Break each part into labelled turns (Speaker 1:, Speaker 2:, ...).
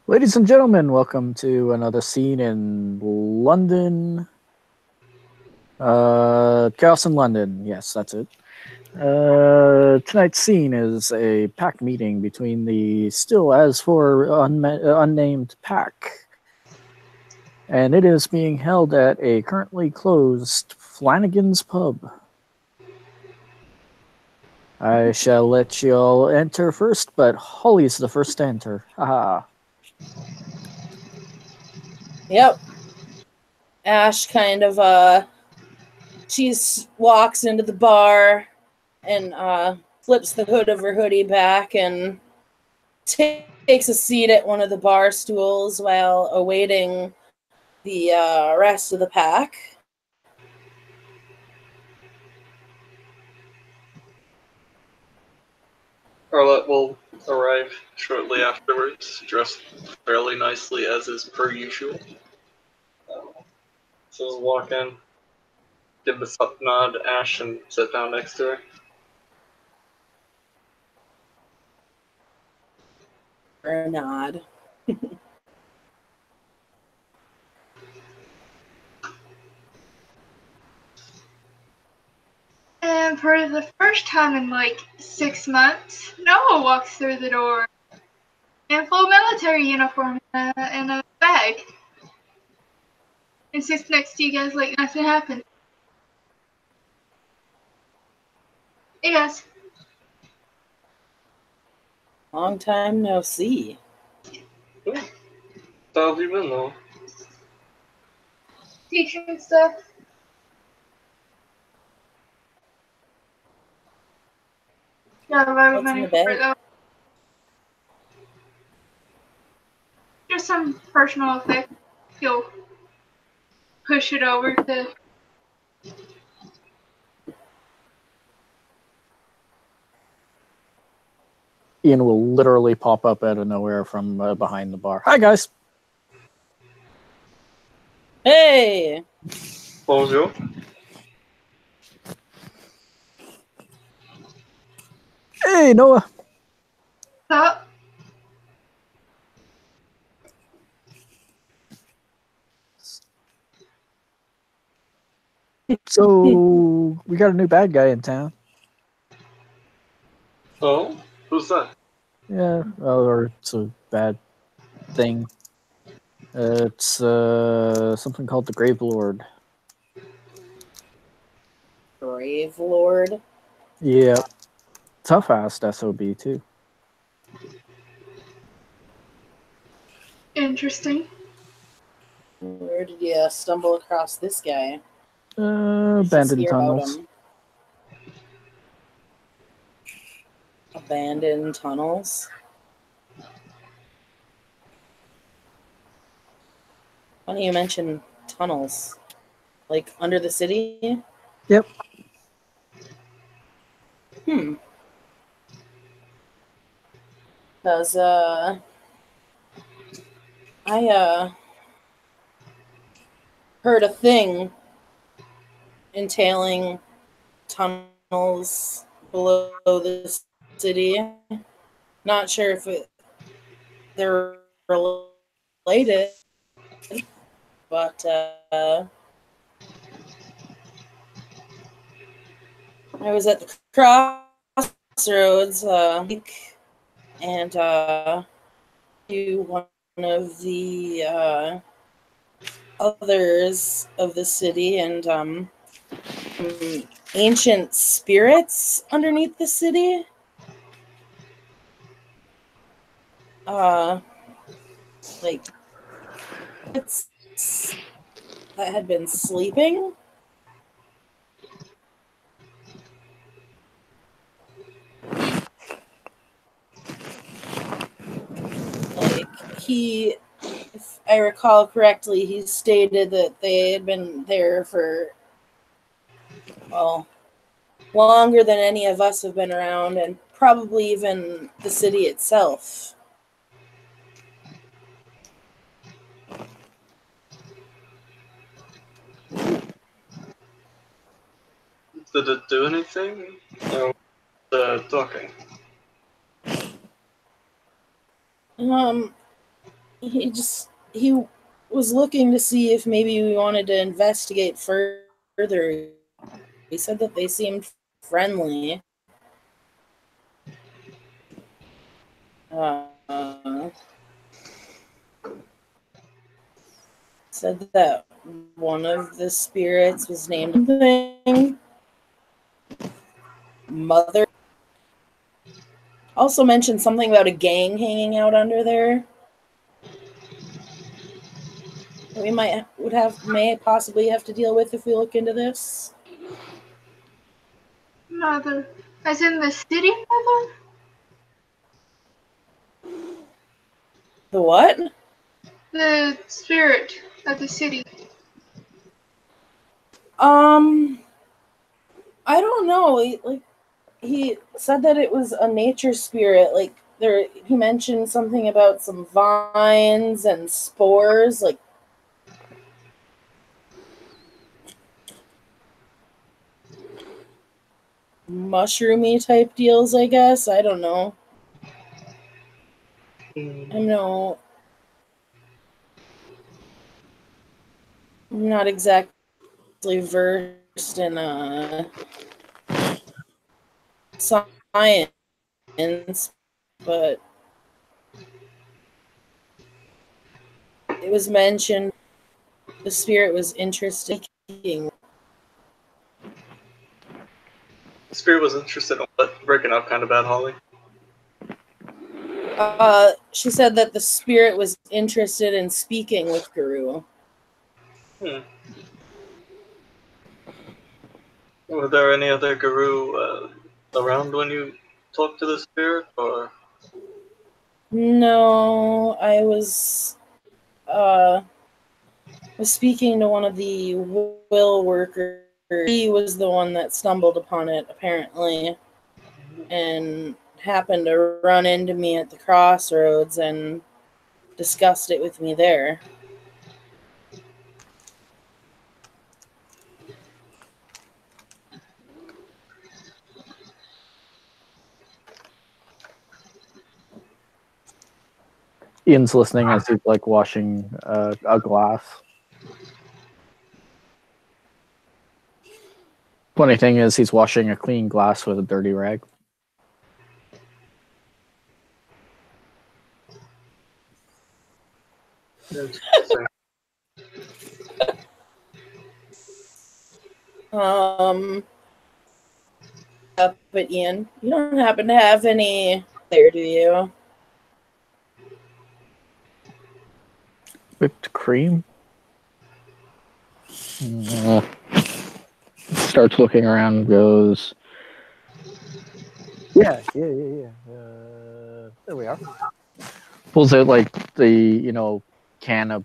Speaker 1: Ladies and gentlemen, welcome to another scene in London. Chaos in London. Yes, that's it. Tonight's scene is a pack meeting between the still as for unnamed pack. And it is being held at a currently closed Flanagan's Pub. I shall let you all enter first, but Holly's the first to enter. Haha.
Speaker 2: Yep. Ash kind of she walks into the bar and flips the hood of her hoodie back and takes a seat at one of the bar stools while awaiting the rest of the pack.
Speaker 3: Arlette will arrive shortly afterwards, dressed fairly nicely as is per usual. So we'll walk in, give the sup nod to Ash, and sit down next to her.
Speaker 2: Or a nod.
Speaker 4: And for the first time in like 6 months, Noah walks through the door in full military uniform and a bag. And sits next to you guys like nothing happened. Hey guys.
Speaker 2: Long time no see.
Speaker 3: How have you been, though?
Speaker 4: Teaching stuff. Yeah,
Speaker 2: What's in the bag?
Speaker 4: Just some personal effect. He'll push it over to.
Speaker 1: Ian will literally pop up out of nowhere from behind the bar. Hi, guys.
Speaker 2: Hey!
Speaker 3: Bonjour.
Speaker 1: Hey, Noah.
Speaker 4: Up.
Speaker 1: So, we got a new bad guy in town.
Speaker 3: Oh? Who's that?
Speaker 1: Yeah, or it's a bad thing. It's something called the Grave Lord.
Speaker 2: Grave Lord?
Speaker 1: Yeah. Tough-ass SOB, too.
Speaker 4: Interesting.
Speaker 2: Where did you stumble across this guy?
Speaker 1: Abandoned tunnels.
Speaker 2: Abandoned tunnels? Funny you mention tunnels. Like under the city?
Speaker 1: Yep.
Speaker 2: Because, I, heard a thing entailing tunnels below the city. Not sure if they're related, but, I was at the crossroads, and, to one of the, others of the city, and, ancient spirits underneath the city. Like, it's that had been sleeping. Like, if I recall correctly, he stated that they had been there for, well, longer than any of us have been around, and probably even the city itself.
Speaker 3: Did it do anything? No. Talking.
Speaker 2: he was looking to see if maybe we wanted to investigate further. He said that they seemed friendly. Said that one of the spirits was named something. Mother. Also mentioned something about a gang hanging out under there. We may possibly have to deal with if we look into this.
Speaker 4: Mother. As in the city mother?
Speaker 2: The what?
Speaker 4: The spirit of the city.
Speaker 2: I don't know. He said that it was a nature spirit. Like he mentioned something about some vines and spores, like mushroomy type deals, I guess. I don't know. I'm not exactly versed in science, but it was mentioned the spirit was interested in
Speaker 3: Spirit was interested in what? Breaking up kind of bad, Holly.
Speaker 2: she said that the spirit was interested in speaking with Guru.
Speaker 3: Were there any other guru around when you talked to the spirit, or?
Speaker 2: No, I was speaking to one of the will workers. He was the one that stumbled upon it, apparently, and happened to run into me at the crossroads and discussed it with me there.
Speaker 1: Ian's listening as he's like washing a glass. Funny thing is, he's washing a clean glass with a dirty rag.
Speaker 2: But Ian, you don't happen to have any there, do you?
Speaker 1: Whipped cream? Starts looking around, goes, yeah. There we are. Pulls out like the can of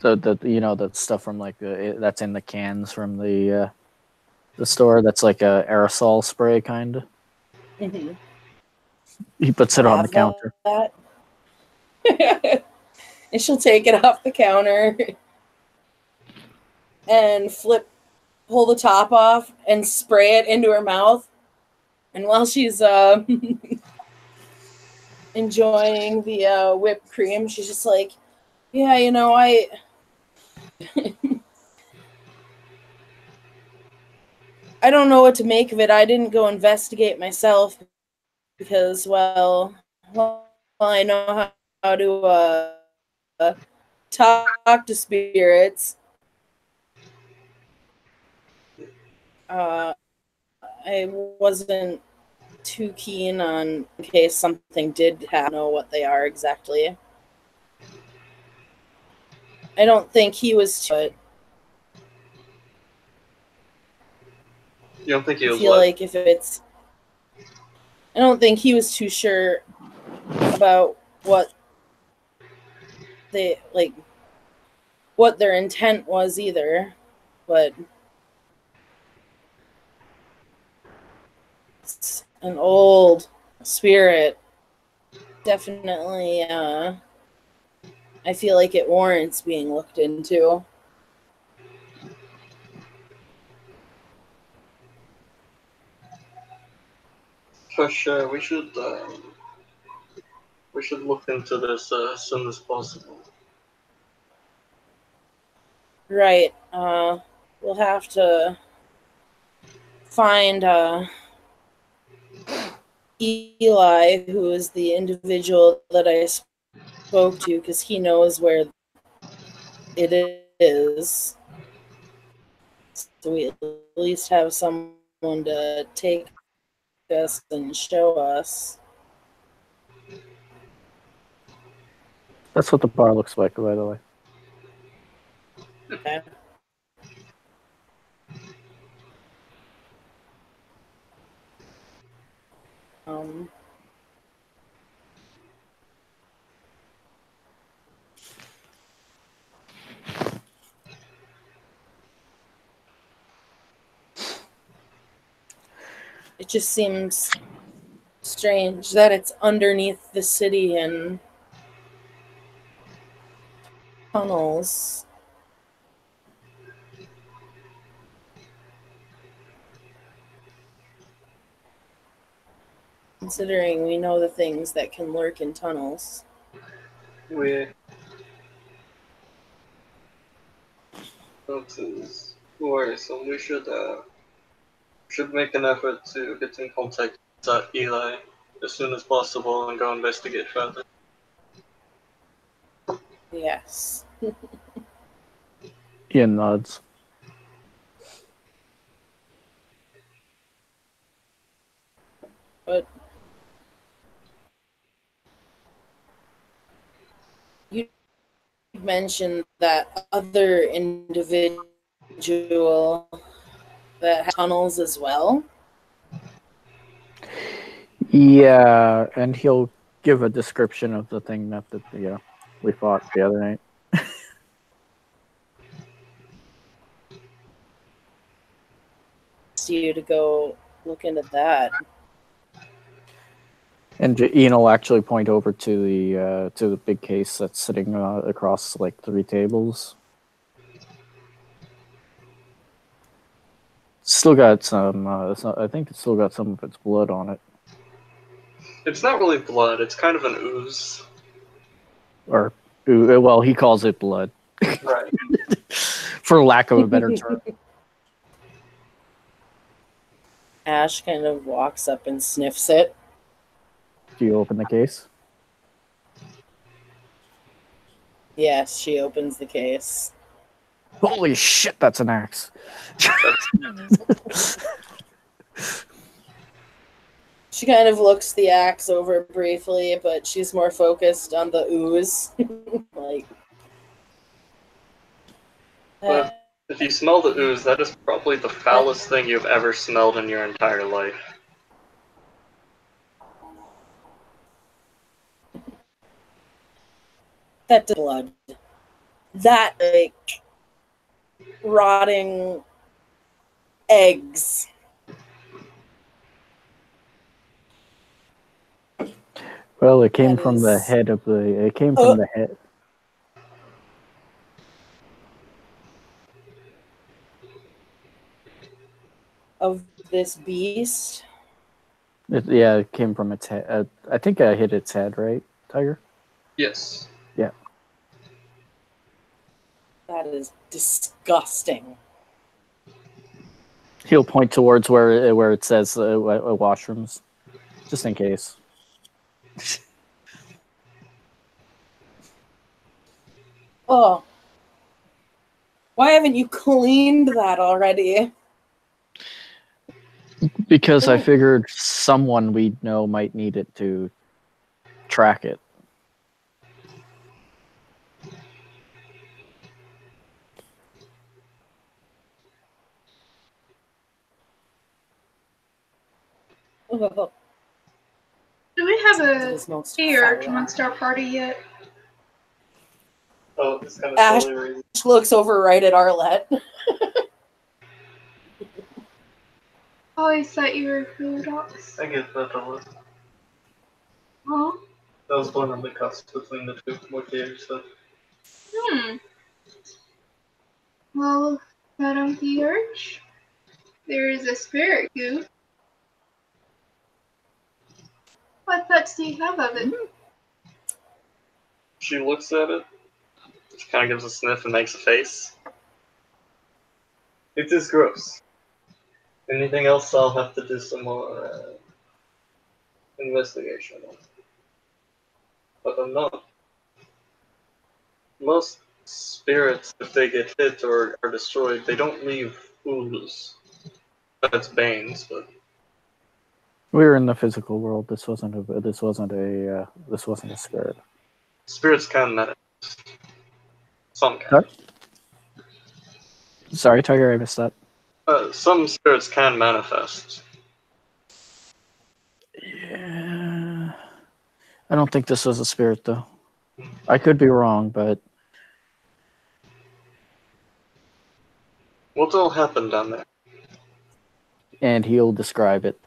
Speaker 1: the stuff from like that's in the cans from the store. That's like a aerosol spray kind of.
Speaker 2: Mm-hmm.
Speaker 1: He puts it on the counter.
Speaker 2: And she'll take it off the counter and pull the top off and spray it into her mouth. And while she's enjoying the whipped cream, she's just like, yeah, I I don't know what to make of it. I didn't go investigate myself because, well I know how to talk to spirits. I wasn't too keen on in case something did happen, know what they are exactly. I don't think he was too.
Speaker 3: You don't think he was?
Speaker 2: I feel like if it's, I don't think he was too sure about what they like, what their intent was either, but it's an old spirit. Definitely, I feel like it warrants being looked into.
Speaker 3: For sure, we should we should look into this as soon as possible.
Speaker 2: Right. We'll have to find Eli, who is the individual that I spoke to, because he knows where it is. So we at least have someone to take us and show us.
Speaker 1: That's what the bar looks like, by the way.
Speaker 2: Okay. It just seems strange that it's underneath the city and tunnels. Considering we know the things that can lurk in tunnels.
Speaker 3: Alright, so we should make an effort to get in contact with Eli as soon as possible and go investigate further.
Speaker 2: Yes.
Speaker 1: Ian nods.
Speaker 2: But you mentioned that other individual that has tunnels as well.
Speaker 1: Yeah, and he'll give a description of the thing that we fought the other night.
Speaker 2: You to go look into that.
Speaker 1: And Ian will actually point over to the big case that's sitting across like 3 tables. Still got some. I think it's still got some of its blood on it.
Speaker 3: It's not really blood, it's kind of an ooze.
Speaker 1: Or, well, he calls it blood.
Speaker 3: Right.
Speaker 1: For lack of a better term.
Speaker 2: Ash kind of walks up and sniffs it.
Speaker 1: Do you open the case?
Speaker 2: Yes, she opens the case.
Speaker 1: Holy shit, that's an axe.
Speaker 2: She kind of looks the axe over briefly, but she's more focused on the ooze. Like,
Speaker 3: But if you smell the ooze, that is probably the foulest thing you've ever smelled in your entire life.
Speaker 2: that blood. That, like, rotting eggs.
Speaker 1: Well, it came
Speaker 2: That
Speaker 1: from the
Speaker 2: is-
Speaker 1: head of the. It came from the head.
Speaker 2: Of this beast.
Speaker 1: It came from its head. I think I hit its head, right, Tiger?
Speaker 3: Yes.
Speaker 1: Yeah.
Speaker 2: That is disgusting.
Speaker 1: He'll point towards where it says washrooms, just in case.
Speaker 2: Oh. Why haven't you cleaned that already?
Speaker 1: Because I figured someone we know might need it to track it.
Speaker 2: Oh,
Speaker 4: Do we have
Speaker 2: it
Speaker 4: a
Speaker 2: is most
Speaker 4: beard
Speaker 2: foul.
Speaker 4: amongst our party yet?
Speaker 3: Oh, it's kind of
Speaker 2: Ash
Speaker 3: silly reason.
Speaker 2: looks over right at Arlette.
Speaker 4: Always thought you were food dogs.
Speaker 3: I get that a lot.
Speaker 4: Huh?
Speaker 3: That was one of the cuts between the two. What you said.
Speaker 4: Well, Madame the Urge, there is a spirit goo. What thoughts do you have of it?
Speaker 3: She looks at it. She kind of gives a sniff and makes a face. It is gross. Anything else, I'll have to do some more investigation on. But I'm not. Most spirits, if they get hit or are destroyed, they don't leave ooze. That's Bane's, but
Speaker 1: We were in the physical world. This wasn't a spirit.
Speaker 3: spirits can manifest. Some can.
Speaker 1: Sorry, Tiger, I missed that.
Speaker 3: Some spirits can manifest.
Speaker 1: Yeah, I don't think this was a spirit, though. I could be wrong, but
Speaker 3: What all happened down there?
Speaker 1: and he'll describe it.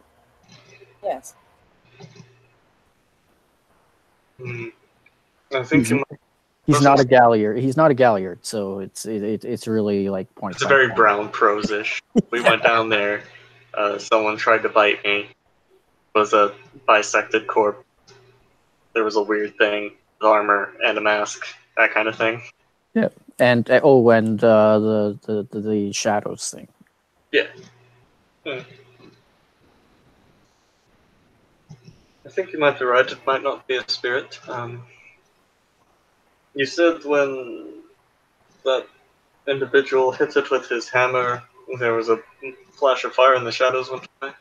Speaker 2: Yes.
Speaker 3: I think
Speaker 1: He's not a Galliard. He's not a Galliard, so it's really like point.
Speaker 3: It's very brown prose-ish. We went down there. Someone tried to bite me. It was a bisected corpse. There was a weird thing, with armor and a mask, that kind of thing.
Speaker 1: Yeah, and the shadows thing.
Speaker 3: Yeah. I think you might be right. It might not be a spirit. You said when that individual hit it with his hammer, there was a flash of fire and the shadows went away?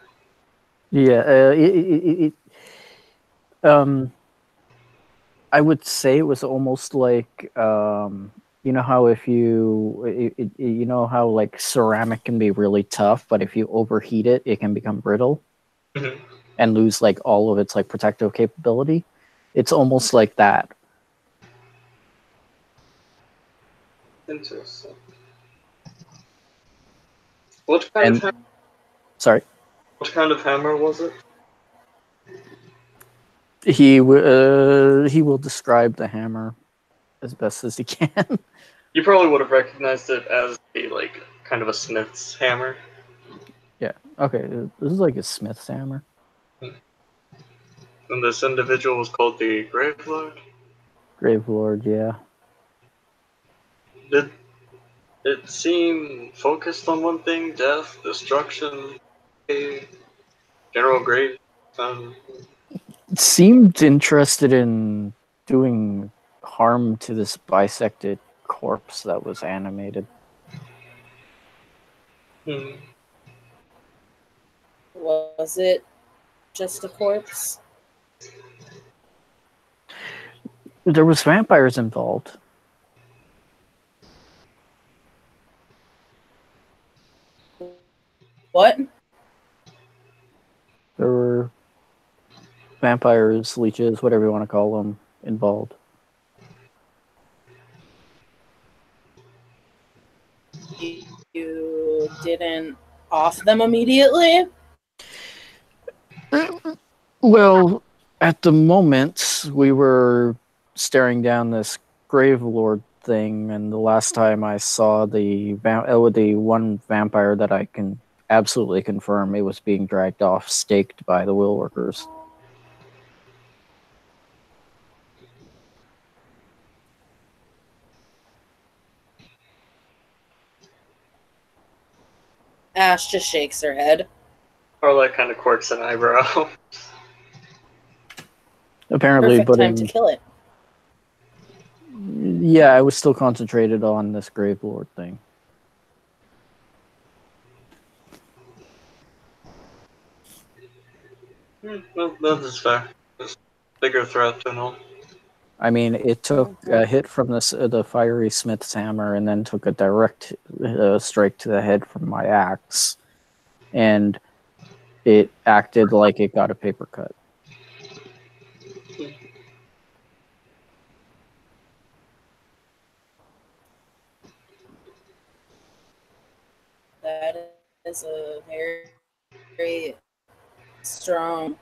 Speaker 1: Yeah, I would say it was almost like you know how if you know how like ceramic can be really tough, but if you overheat it, it can become brittle and lose like all of its like protective capability. It's almost like that.
Speaker 3: Interesting. What kind of hammer?
Speaker 1: Sorry.
Speaker 3: What kind of hammer was it?
Speaker 1: He will describe the hammer as best as he can.
Speaker 3: You probably would have recognized it as a like kind of a smith's hammer.
Speaker 1: Yeah. Okay. This is like a smith's hammer.
Speaker 3: And this individual was called the Grave Lord?
Speaker 1: Grave Lord, yeah.
Speaker 3: Did it seem focused on one thing? Death, destruction, general grave?
Speaker 1: Seemed interested in doing harm to this bisected corpse that was animated.
Speaker 2: Was it just a corpse?
Speaker 1: There was vampires involved.
Speaker 2: What?
Speaker 1: There were vampires, leeches, whatever you want to call them, involved.
Speaker 2: You didn't off them immediately?
Speaker 1: Well, at the moment, we were staring down this Grave Lord thing, and the last time I saw the one vampire that I can absolutely confirm, it was being dragged off, staked by the will workers.
Speaker 2: Ash just shakes her head.
Speaker 3: Arlette kind of quirks an eyebrow.
Speaker 1: Apparently,
Speaker 2: Perfect time to kill it.
Speaker 1: Yeah, I was still concentrated on this Grave Lord thing.
Speaker 3: Well, that is fair. It's a bigger threat and all.
Speaker 1: I mean, it took a hit from the fiery smith's hammer and then took a direct strike to the head from my axe. And it acted like it got a paper cut.
Speaker 2: That is a very, very strong.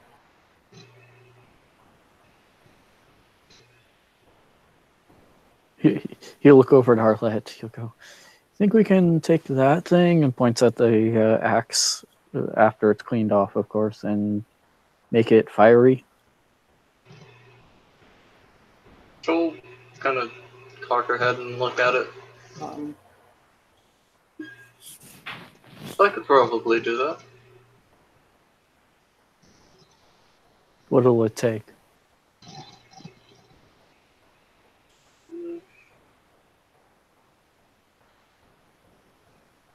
Speaker 1: He'll look over at Arlette. He'll go, think we can take that thing, and points at the axe after it's cleaned off, of course, and make it fiery.
Speaker 3: So, kind of cock her head and look at it. I could probably do that.
Speaker 1: What'll it take?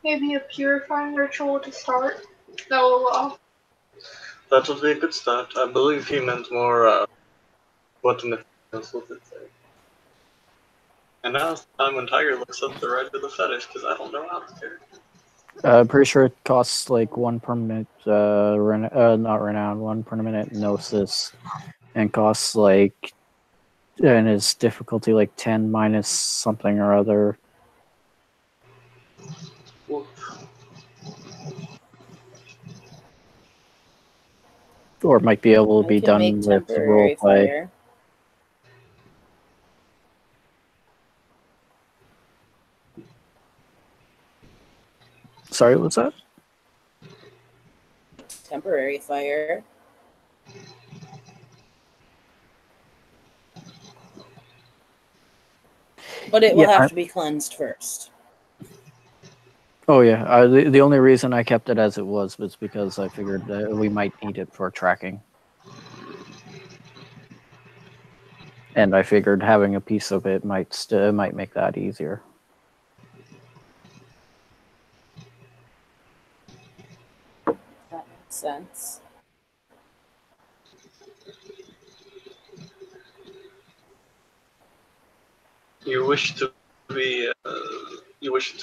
Speaker 4: Maybe a purifying ritual to start. That will
Speaker 3: That would be a good start. I believe he meant more, what an else would it say? And now it's the time when Tiger looks up the right of the fetish, because I don't know how to care.
Speaker 1: Pretty sure it costs like 1 permanent, not renown, 1 permanent gnosis, and costs like, and its difficulty like 10 minus something or other.
Speaker 3: Well,
Speaker 1: Or it might be able to be
Speaker 2: I can
Speaker 1: done
Speaker 2: make
Speaker 1: with
Speaker 2: temporary
Speaker 1: roleplay.
Speaker 2: fire.
Speaker 1: Sorry, what's that?
Speaker 2: Temporary fire. But it will have to be cleansed first.
Speaker 1: Oh yeah, the only reason I kept it as it was because I figured we might need it for tracking. And I figured having a piece of it might make that easier.
Speaker 2: That makes sense.
Speaker 3: you wish to be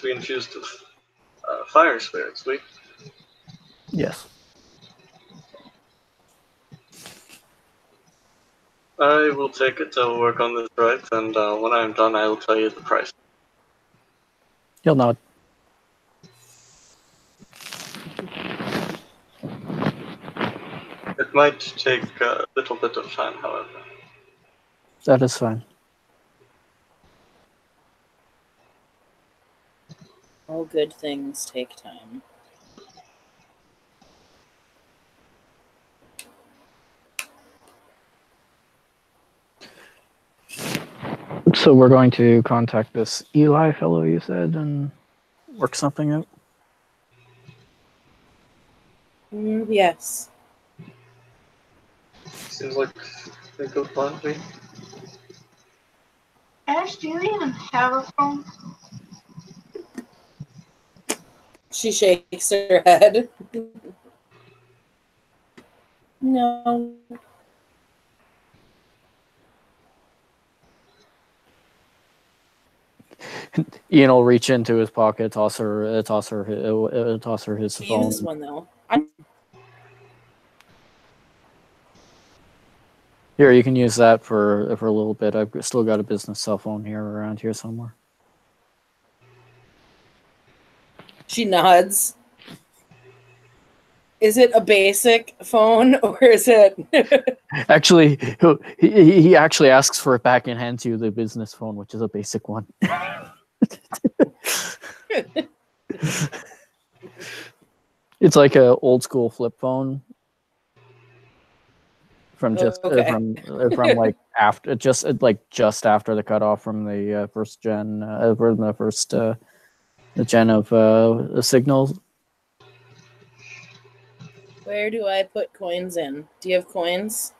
Speaker 3: infused with fire spirits, we?
Speaker 1: Yes.
Speaker 3: I will take it to work on this right, and when I'm done, I will tell you the price.
Speaker 1: He'll nod.
Speaker 3: It might take a little bit of time, however.
Speaker 1: That is fine.
Speaker 2: All good things take time.
Speaker 1: So we're going to contact this Eli fellow you said and work something out?
Speaker 2: Yes.
Speaker 3: Seems like a good plan to me.
Speaker 4: Ash, do you even have a phone?
Speaker 2: She shakes her head. No.
Speaker 1: Ian will reach into his pocket, toss her his phone.
Speaker 2: Use one though.
Speaker 1: Here, you can use that for a little bit. I've still got a business cell phone here around here somewhere.
Speaker 2: She nods. Is it a basic phone or is it?
Speaker 1: Actually, he actually asks for it back and hands you the business phone, which is a basic one. It's like a old school flip phone from from like after just after the cutoff from the first gen from the first the gen of the signal.
Speaker 2: Where do I put coins in? Do you have coins?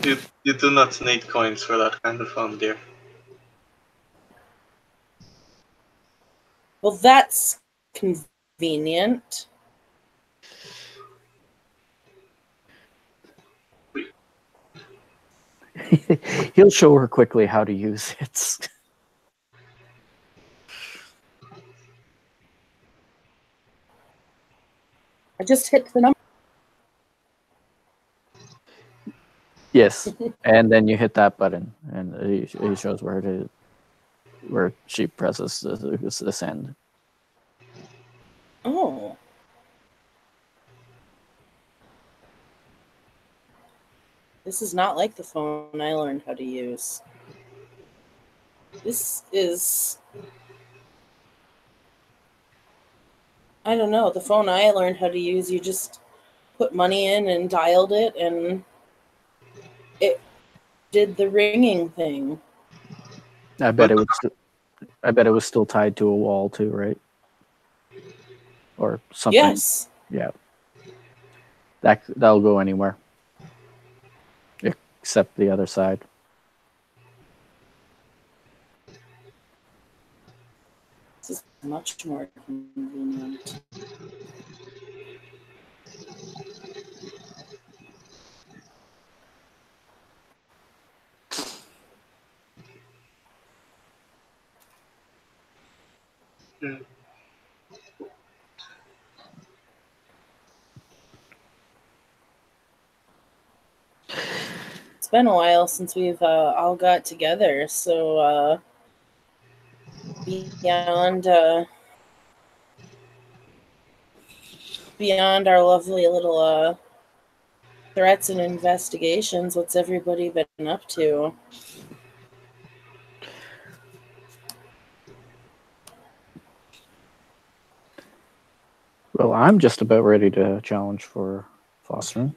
Speaker 3: You do not need coins for that kind of phone, dear.
Speaker 2: Well, that's convenient.
Speaker 1: He'll show her quickly how to use it.
Speaker 2: I just hit the number.
Speaker 1: Yes, and then you hit that button, and he shows where she presses the send.
Speaker 2: Oh. This is not like the phone I learned how to use. This is... I don't know. The phone I learned how to use, you just put money in and dialed it, and it did the ringing thing.
Speaker 1: I bet it was. I bet it was still tied to a wall too, right? Or something.
Speaker 2: Yes.
Speaker 1: Yeah. That'll go anywhere, except the other side.
Speaker 2: This is much more convenient.
Speaker 3: Hmm.
Speaker 2: It's been a while since we've all got together, so beyond our lovely little threats and investigations, what's everybody been up to?
Speaker 1: Well, I'm just about ready to challenge for fostering.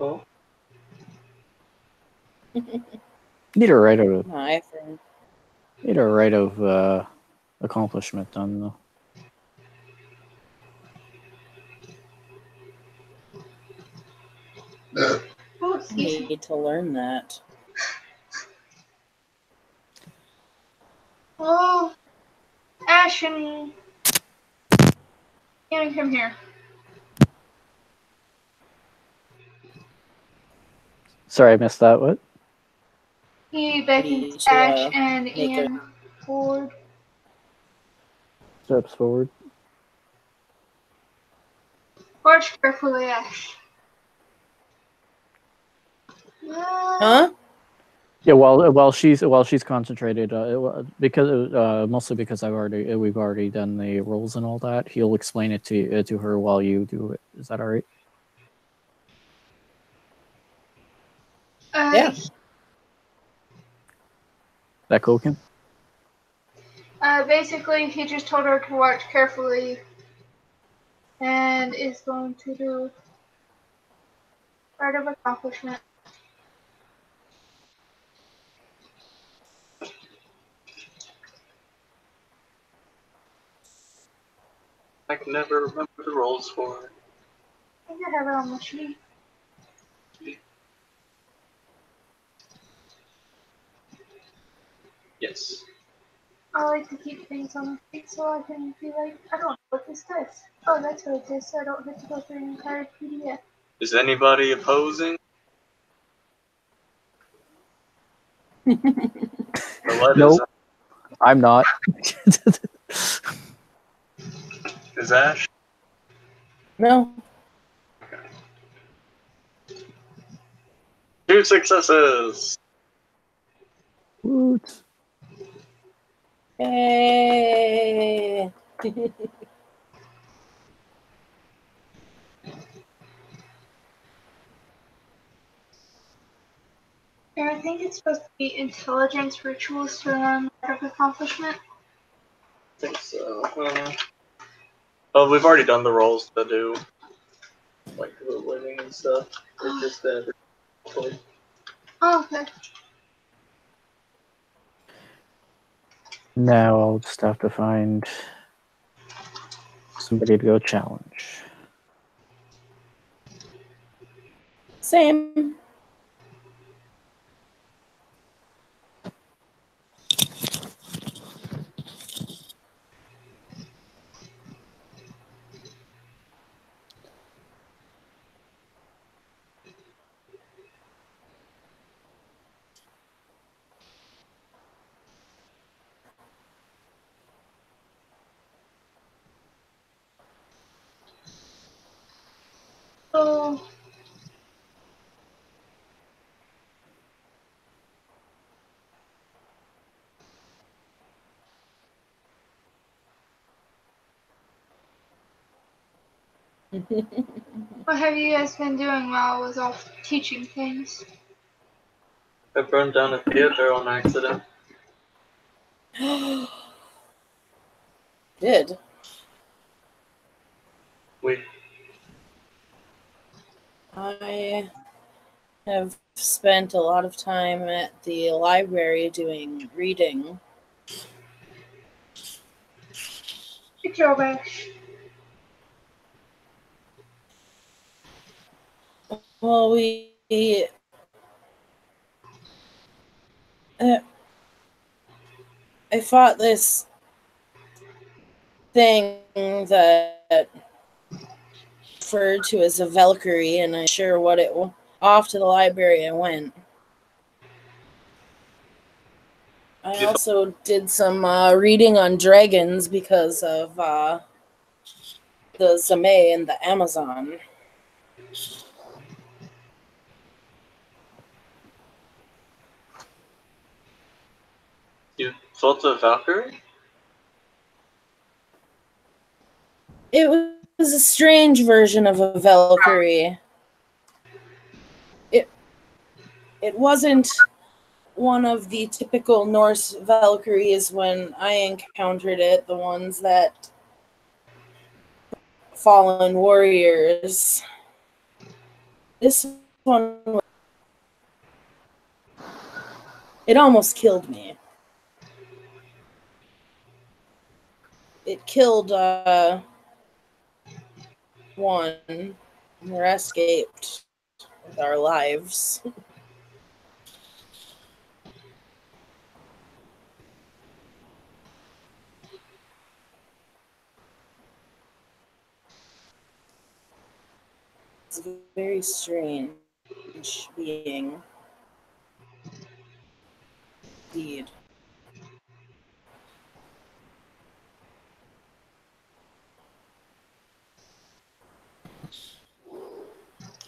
Speaker 3: Oh,
Speaker 1: Need a right of
Speaker 2: My friend.
Speaker 1: accomplishment done though.
Speaker 4: Oh,
Speaker 2: I
Speaker 4: excuse me.
Speaker 2: need to learn that.
Speaker 4: Oh, Ash and Eoin, come here.
Speaker 1: Sorry, I missed that. What?
Speaker 4: He beckons
Speaker 2: To,
Speaker 4: Ash and
Speaker 2: make
Speaker 4: Ian forward.
Speaker 1: Steps forward.
Speaker 4: March carefully, Ash.
Speaker 2: Huh?
Speaker 1: Yeah, while she's concentrated, because mostly because we've already done the rolls and all that. He'll explain it to her while you do it. Is that all right?
Speaker 2: Yeah.
Speaker 1: That cool, Kim?
Speaker 4: Basically, he just told her to watch carefully and is going to do part of accomplishment.
Speaker 3: I can never remember the rolls for it.
Speaker 4: I think I have it on my sheet.
Speaker 3: Yes.
Speaker 4: I like to keep things on my sheet so I can be like, I don't know what this does. Oh, that's what it is, so I don't have to go through an entire PDF.
Speaker 3: Is anybody opposing? Arlette
Speaker 1: Nope, I'm not.
Speaker 3: is Ash?
Speaker 2: No.
Speaker 3: 2 successes!
Speaker 1: Woot.
Speaker 2: Yay!
Speaker 4: And I think it's supposed to be intelligence rituals to learn part of accomplishment.
Speaker 3: I think so. Oh, we've already done the rolls to do, like, the living and stuff. It's just that.
Speaker 4: Oh, okay.
Speaker 1: Now I'll just have to find somebody to go challenge.
Speaker 2: Same.
Speaker 4: So, what have you guys been doing while I was off teaching things?
Speaker 3: I burned down a theater on accident.
Speaker 2: Did.
Speaker 3: We
Speaker 2: I have spent a lot of time at the library doing reading.
Speaker 4: Good job, Ash.
Speaker 2: Well, I fought this thing that referred to as a Valkyrie, and I'm sure what it was. Off to the library I went. I also did some reading on dragons because of the Zame and the Amazon.
Speaker 3: You fought the Valkyrie?
Speaker 2: It was a strange version of a Valkyrie. It wasn't one of the typical Norse Valkyries when I encountered it, the ones that fallen warriors. This one, it almost killed me. It killed one, and the rest escaped with our lives. It's a very strange being. Indeed.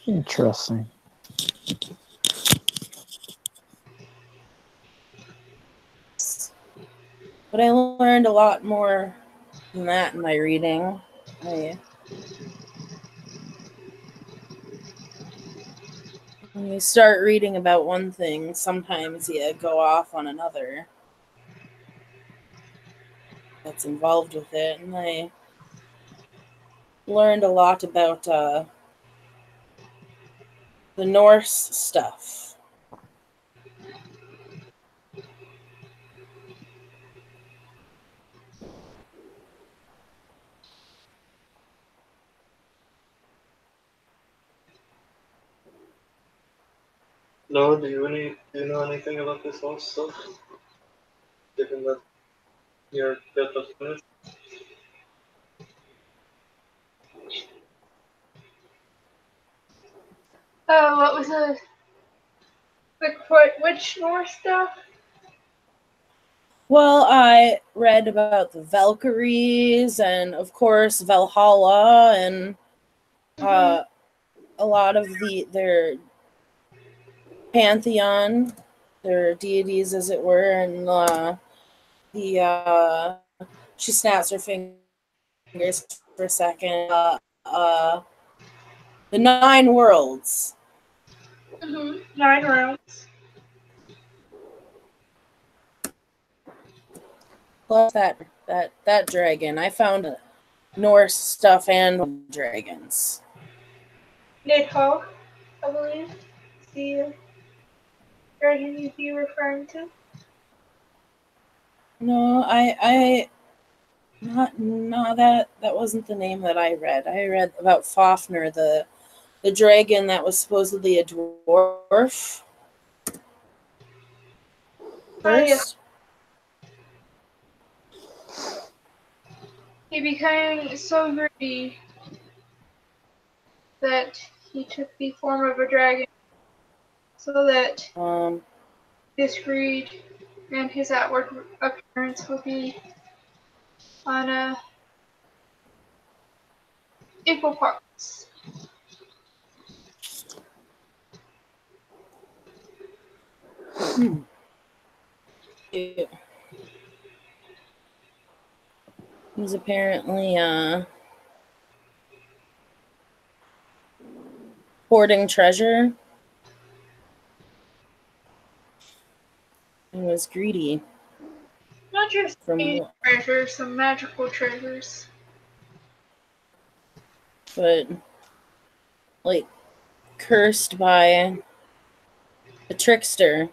Speaker 1: Interesting.
Speaker 2: But I learned a lot more than that in my reading. When you start reading about one thing, sometimes you go off on another that's involved with it. And I learned a lot about the Norse stuff.
Speaker 3: No, do you know anything about this whole stuff? Given that you're good with finished?
Speaker 4: What was the which Norse stuff?
Speaker 2: Well, I read about the Valkyries and, of course, Valhalla and a lot of their pantheon, their deities, as it were, and she snaps her fingers for a second. The 9 worlds.
Speaker 4: 9 rounds.
Speaker 2: Plus that dragon. I found Norse stuff and dragons.
Speaker 4: Nidhogg, I believe. The dragon you'd be referring to.
Speaker 2: No, I not that wasn't the name that I read. I read about Fafnir, the dragon that was supposedly a dwarf. First.
Speaker 4: He became so greedy that he took the form of a dragon so that his greed and his outward appearance would be on a equal parts.
Speaker 2: He was apparently hoarding treasure and was greedy.
Speaker 4: Not just treasures, some magical treasures.
Speaker 2: But, like, cursed by A trickster.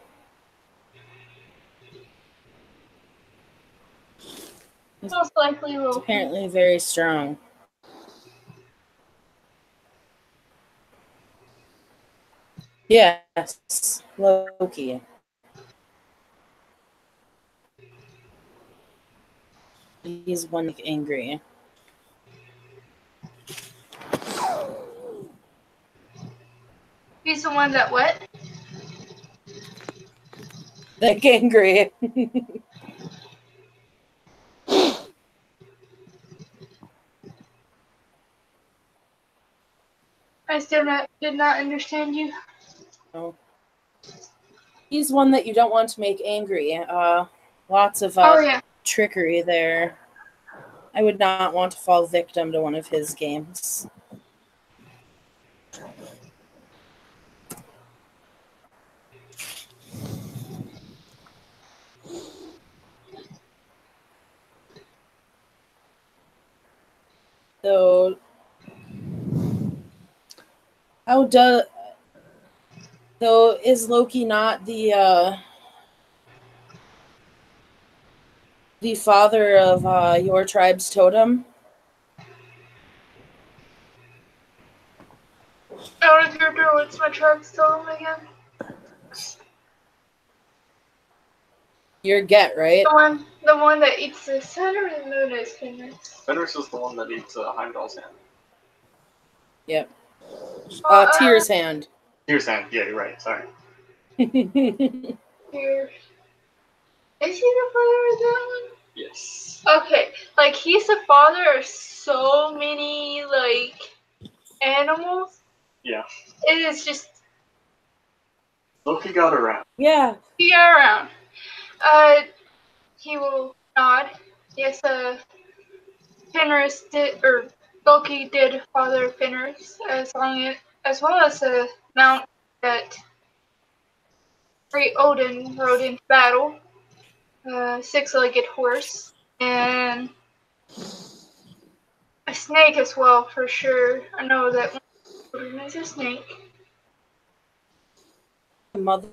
Speaker 4: Most likely
Speaker 2: It's
Speaker 4: Loki.
Speaker 2: apparently very strong. Yes, Loki. He's one like angry.
Speaker 4: He's the one that what?
Speaker 2: Like angry.
Speaker 4: I still did not understand you.
Speaker 2: Oh. He's one that you don't want to make angry. Lots of
Speaker 4: Oh yeah.
Speaker 2: trickery there. I would not want to fall victim to one of his games. So, how does though is Loki not the father of your tribe's totem?
Speaker 4: Out of your door, what's my tribe's totem again?
Speaker 2: Your get, right?
Speaker 4: The one that eats the center of the moon is Fenris.
Speaker 3: Fenris is the one that eats Heimdall's hand.
Speaker 2: Yep.
Speaker 4: Well,
Speaker 2: Tyr's hand.
Speaker 3: Tyr's hand. Yeah, you're right. Sorry.
Speaker 4: Here. Is he the father of that one?
Speaker 3: Yes.
Speaker 4: Okay, like he's the father of so many like animals.
Speaker 3: Yeah.
Speaker 4: It is just
Speaker 3: Loki got around.
Speaker 2: Yeah.
Speaker 4: he got around. He will nod. Yes, Fenris did, or Loki did father Fenris, as well as a mount that great Odin rode into battle. Six-legged horse and a snake as well, for sure. I know that one is a snake.
Speaker 2: The mother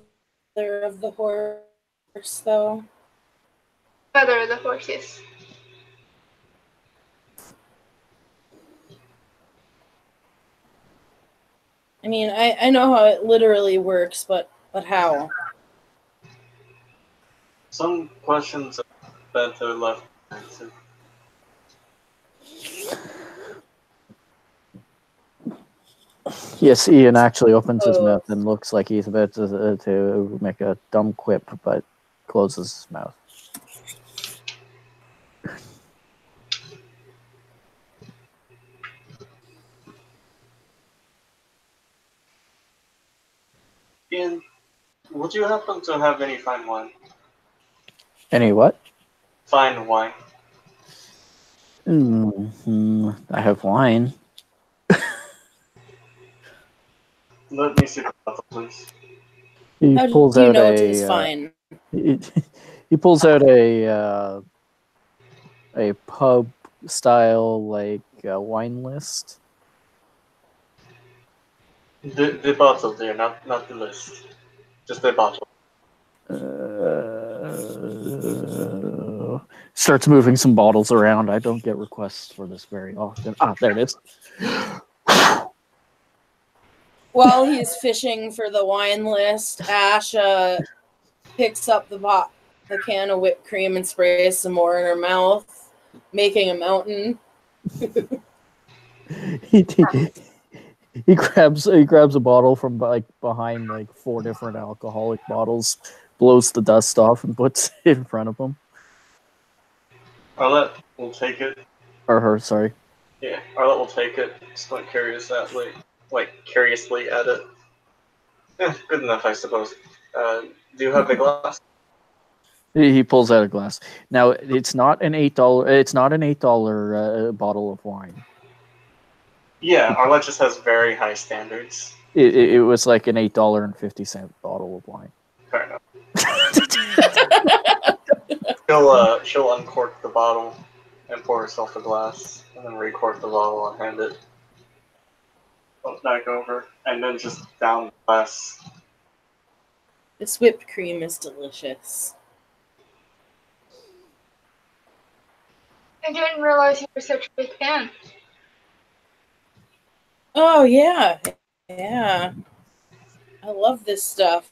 Speaker 2: of the horse, though.
Speaker 4: Feather of the horse, yes.
Speaker 2: I mean, I know how it literally works, but how?
Speaker 3: Some questions are better left unanswered.
Speaker 1: Yes, Ian actually opens his mouth and looks like he's about to make a dumb quip, but closes his mouth.
Speaker 3: Ian, would you happen to have any fine wine?
Speaker 1: Any what?
Speaker 3: Fine wine.
Speaker 1: I have wine.
Speaker 3: Let me see the bottle, please.
Speaker 1: He
Speaker 2: How
Speaker 1: pulls
Speaker 2: do you
Speaker 1: out
Speaker 2: know
Speaker 1: a.
Speaker 2: it is fine?
Speaker 1: He pulls out a pub style like wine list.
Speaker 3: The bottle there, not the list. Just the bottle.
Speaker 1: Starts moving some bottles around. I don't get requests for this very often. There it is.
Speaker 2: While he's fishing for the wine list, Ash picks up the can of whipped cream and sprays some more in her mouth, making a mountain.
Speaker 1: He grabs a bottle from behind like 4 different alcoholic bottles, blows the dust off, and puts it in front of him.
Speaker 3: Arlette will take it.
Speaker 1: Or her, sorry.
Speaker 3: Yeah, Arlette will take it. Squint curiously at it. Good enough, I suppose. Do you have a glass?
Speaker 1: He pulls out a glass. Now it's not an $8. It's not an $8 bottle of wine.
Speaker 3: Yeah, Arlette just has very high standards.
Speaker 1: It was like an $8.50 bottle of wine.
Speaker 3: Fair enough. She'll uncork the bottle and pour herself a glass, and then recork the bottle and hand it back over, and then just down the glass.
Speaker 2: This whipped cream is delicious.
Speaker 4: I didn't realize you were such a big fan.
Speaker 2: Oh, yeah. Yeah. I love this stuff.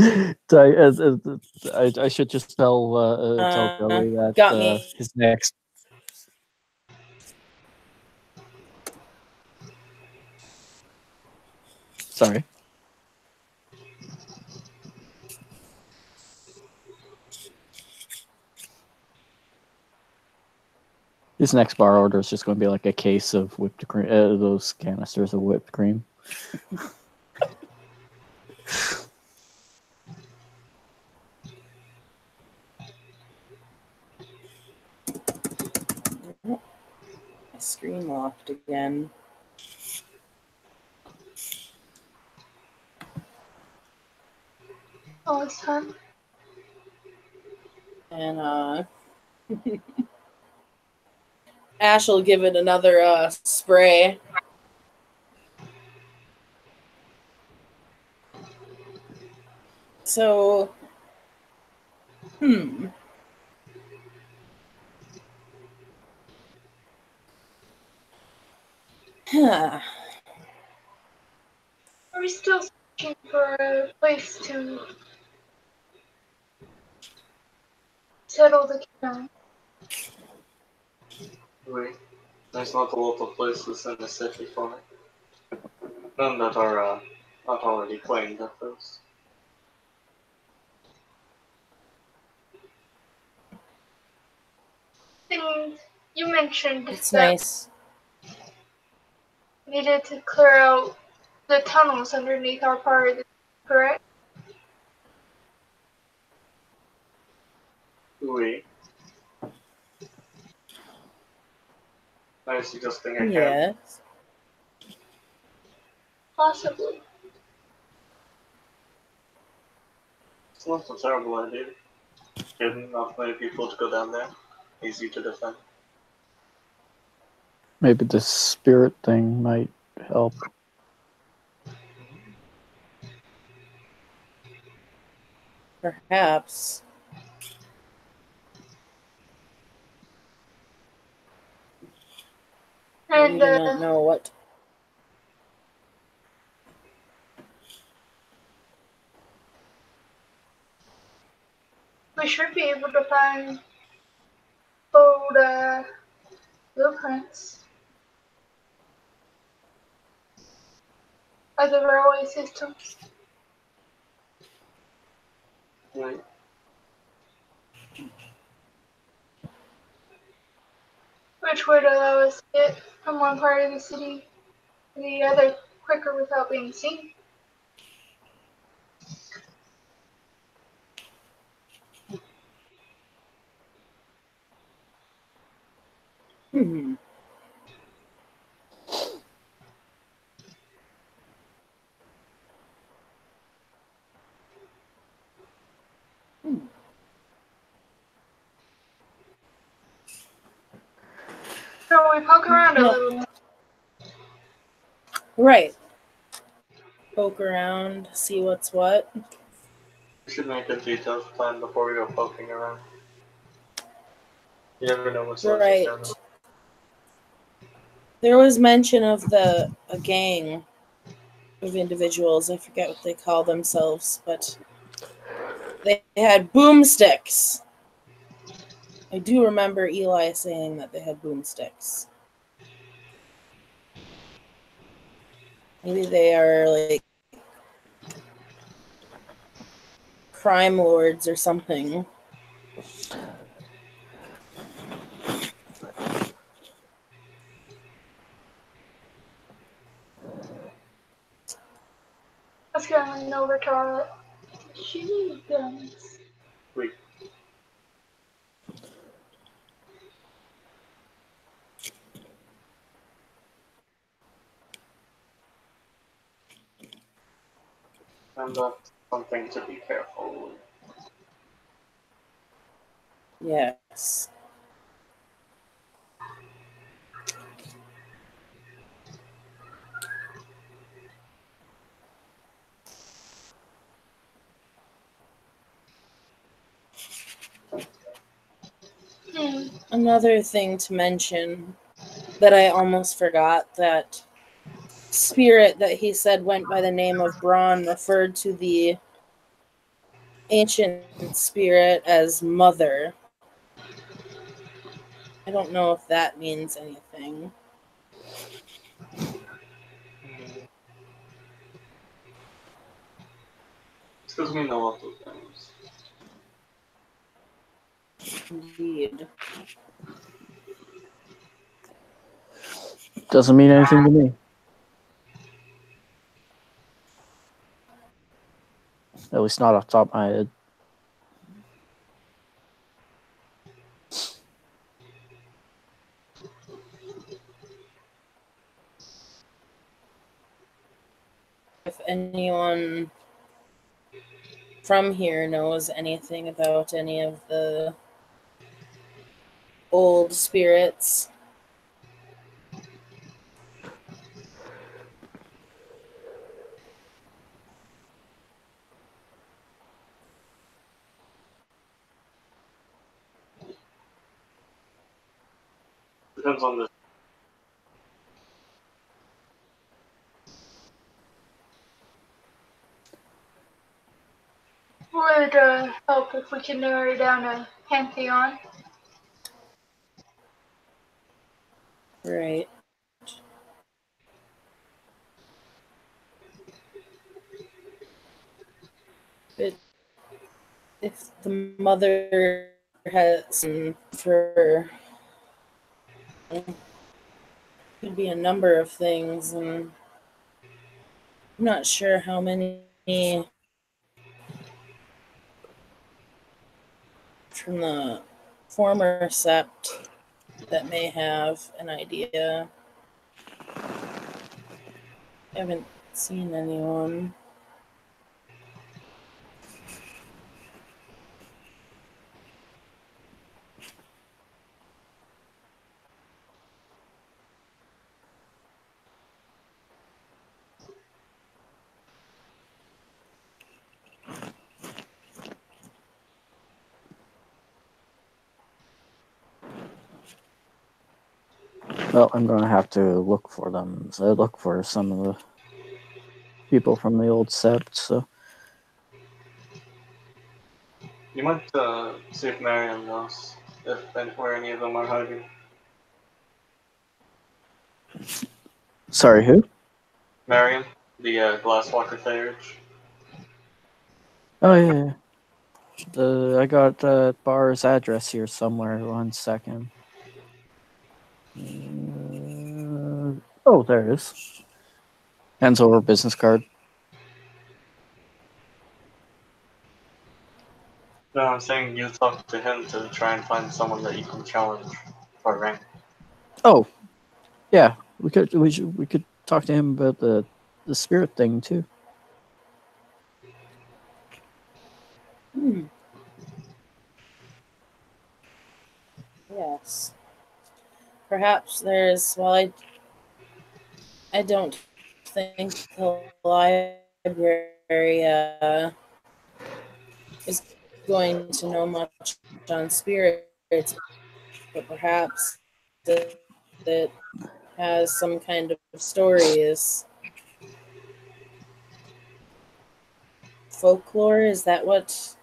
Speaker 1: I should just tell Joey that
Speaker 2: got me.
Speaker 1: his next. Sorry. His next bar order is just going to be like a case of whipped cream, those canisters of whipped cream.
Speaker 2: My screen locked again.
Speaker 4: Oh, it's fun.
Speaker 2: And Ash will give it another spray. So, Huh.
Speaker 4: Are we still searching for a place to settle the kingdom?
Speaker 3: Wait, there's not a lot of places in the city for it. None that are not already claimed at first.
Speaker 4: And you mentioned
Speaker 2: It's
Speaker 4: that
Speaker 2: nice.
Speaker 4: we needed to clear out the tunnels underneath our part of the correct?
Speaker 3: Oui. I'm suggesting a camp.
Speaker 2: Yes.
Speaker 4: Possibly.
Speaker 3: It's not a terrible idea. Given not many people to go down there. Easy to defend.
Speaker 1: Maybe the spirit thing might help.
Speaker 2: Perhaps.
Speaker 4: And
Speaker 2: We do not know what.
Speaker 4: we should be able to find old blueprints of the railway system,
Speaker 3: Right.
Speaker 4: which would allow us to get from one part of the city to the other quicker without being seen.
Speaker 2: Hmm.
Speaker 4: So we poke around a
Speaker 2: No.
Speaker 4: little more.
Speaker 2: Right. Poke around, see what's what.
Speaker 3: We should make a detailed plan before we go poking around. You never know what's
Speaker 2: Right.
Speaker 3: down there.
Speaker 2: There was mention of a gang of individuals. I forget what they call themselves, but they had boomsticks. I do remember Eli saying that they had boomsticks. Maybe they are like crime lords or something.
Speaker 4: Let's go on over to Arlette. She needs guns.
Speaker 3: Wait. And that's something to be careful with.
Speaker 2: Yes. Another thing to mention that I almost forgot, that spirit that he said went by the name of Braun referred to the ancient spirit as Mother. I don't know if that means anything.
Speaker 3: It's because we know all those things.
Speaker 2: Indeed.
Speaker 1: Doesn't mean anything to me. At least not off the top of my head.
Speaker 2: If anyone from here knows anything about any of the old spirits,
Speaker 3: Depends on the.
Speaker 4: Would help if we can narrow it down to Pantheon.
Speaker 2: right? But if the mother has for could be a number of things, and I'm not sure how many from the former sept that may have an idea. I haven't seen anyone.
Speaker 1: Well, I'm going to have to look for them. So I look for some of the people from the old sept. So
Speaker 3: You might see if Marion knows where any of them are hiding.
Speaker 1: sorry, who?
Speaker 3: Marion, the Glasswalker Theurge.
Speaker 1: Oh yeah. I got Bar's address here somewhere. 1 second. Oh, there it is. Hands over business card.
Speaker 3: No, I'm saying you talk to him to try and find someone that you can challenge for rank.
Speaker 1: Oh, yeah. We could talk to him about the spirit thing too.
Speaker 2: Yes. Perhaps there's, well, I don't think the library is going to know much on spirits, but perhaps it has some kind of stories. Folklore, is that what?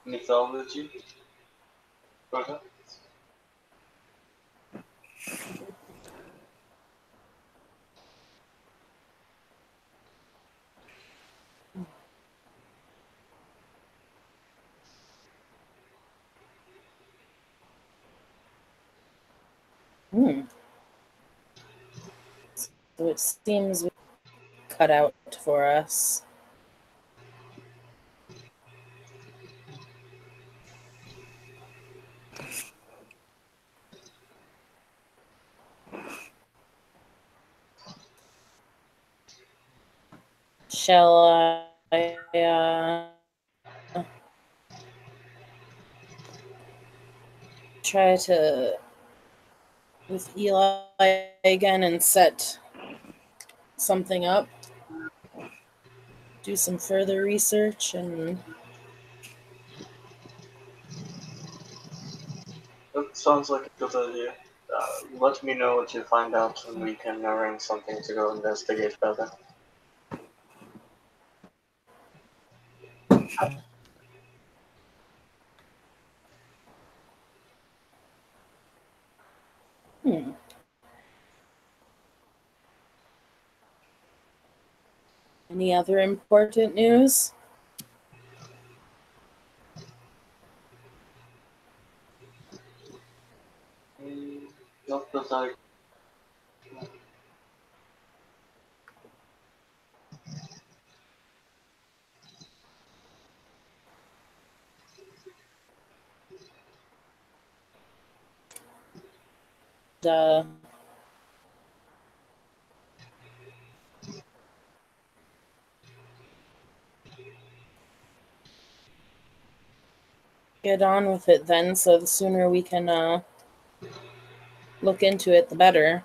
Speaker 3: Mythology? Perhaps?
Speaker 2: So it seems cut out for us. Shall I try to with Eli again and set something up? do some further research and.
Speaker 3: That sounds like a good idea. Let me know what you find out, and we can arrange something to go investigate further.
Speaker 2: Any other important news?
Speaker 3: Not that I.
Speaker 2: Uh, get on with it then, so the sooner we can look into it, the better.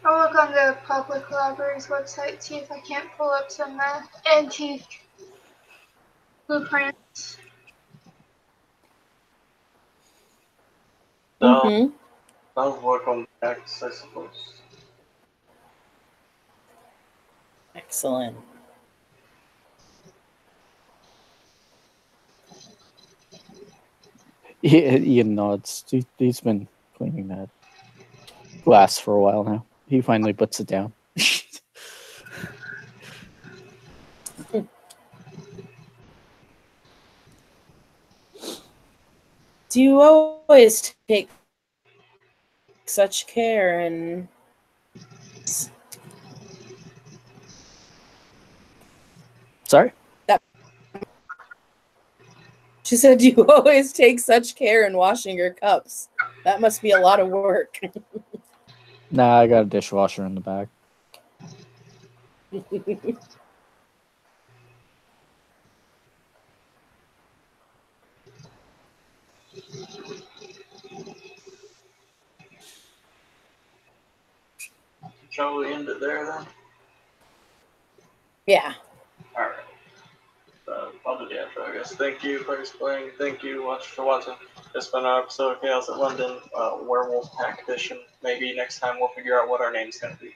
Speaker 4: I'll look on the public library's website, see if I can't pull up some antique blueprints.
Speaker 2: Mm-hmm.
Speaker 3: I'll work on the X, I suppose.
Speaker 2: Excellent.
Speaker 1: Ian nods. He's been cleaning that glass for a while now. He finally puts it down.
Speaker 2: Do you always take such care and
Speaker 1: Sorry?
Speaker 2: she said you always take such care in washing your cups. That must be a lot of work.
Speaker 1: Nah, I got a dishwasher in the back.
Speaker 3: Shall we end it there then?
Speaker 2: Yeah.
Speaker 3: Alright. I'll do the outro, I guess. Thank you for playing. Thank you for watching. It's been our episode of Chaos at London, Werewolf Pack Edition. Maybe next time we'll figure out what our name's gonna be.